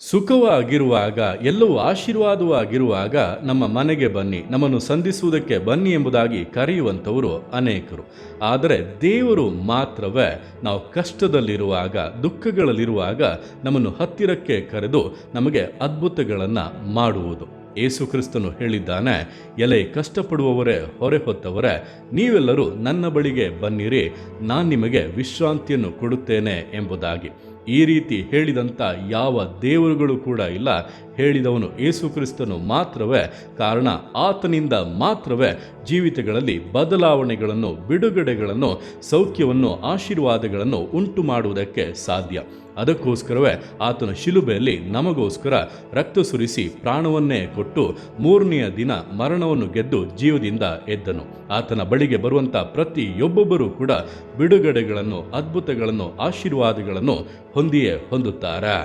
ಸುಖವಾಗಿರುವಾಗ, ಎಲ್ಲವೂ ಆಶೀರ್ವಾದವಾಗಿರುವಾಗ ನಮ್ಮ ಮನೆಗೆ ಬನ್ನಿ, ನಮ್ಮನ್ನು ಸಂಧಿಸುವುದಕ್ಕೆ ಬನ್ನಿ ಎಂಬುದಾಗಿ ಕರೆಯುವಂಥವರು ಅನೇಕರು. ಆದರೆ ದೇವರು ಮಾತ್ರವೇ ನಾವು ಕಷ್ಟದಲ್ಲಿರುವಾಗ, ದುಃಖಗಳಲ್ಲಿರುವಾಗ ನಮ್ಮನ್ನು ಹತ್ತಿರಕ್ಕೆ ಕರೆದು ನಮಗೆ ಅದ್ಭುತಗಳನ್ನು ಮಾಡುವುದು. ಯೇಸು ಕ್ರಿಸ್ತನು ಹೇಳಿದ್ದಾನೆ, ಎಲೆ ಕಷ್ಟಪಡುವವರೇ, ಹೊರೆ ಹೊತ್ತವರೇ, ನೀವೆಲ್ಲರೂ ನನ್ನ ಬಳಿಗೆ ಬನ್ನಿರಿ, ನಾನು ನಿಮಗೆ ವಿಶ್ರಾಂತಿಯನ್ನು ಕೊಡುತ್ತೇನೆ ಎಂಬುದಾಗಿ. ಈ ರೀತಿ ಹೇಳಿದಂಥ ಯಾವ ದೇವರುಗಳು ಕೂಡ ಇಲ್ಲ. ಹೇಳಿದವನು ಯೇಸು ಕ್ರಿಸ್ತನು ಮಾತ್ರವೇ. ಕಾರಣ ಆತನಿಂದ ಮಾತ್ರವೇ ಜೀವಿತಗಳಲ್ಲಿ ಬದಲಾವಣೆಗಳನ್ನು, ಬಿಡುಗಡೆಗಳನ್ನು, ಸೌಖ್ಯವನ್ನು, ಆಶೀರ್ವಾದಗಳನ್ನು ಉಂಟು ಮಾಡುವುದಕ್ಕೆ ಸಾಧ್ಯ. ಅದಕ್ಕೋಸ್ಕರವೇ ಆತನ ಶಿಲುಬೆಯಲ್ಲಿ ನಮಗೋಸ್ಕರ ರಕ್ತ ಸುರಿಸಿ ಪ್ರಾಣವನ್ನೇ ಕೊಟ್ಟು 3ನೆಯ ದಿನ ಮರಣವನ್ನು ಗೆದ್ದು ಜೀವದಿಂದ ಎದ್ದನು. ಆತನ ಬಳಿಗೆ ಬರುವಂಥ ಪ್ರತಿಯೊಬ್ಬೊಬ್ಬರೂ ಕೂಡ ಬಿಡುಗಡೆಗಳನ್ನು, ಅದ್ಭುತಗಳನ್ನು, ಆಶೀರ್ವಾದಗಳನ್ನು ಹೊಂದಿಯೇ ಹೊಂದುತ್ತಾರೆ.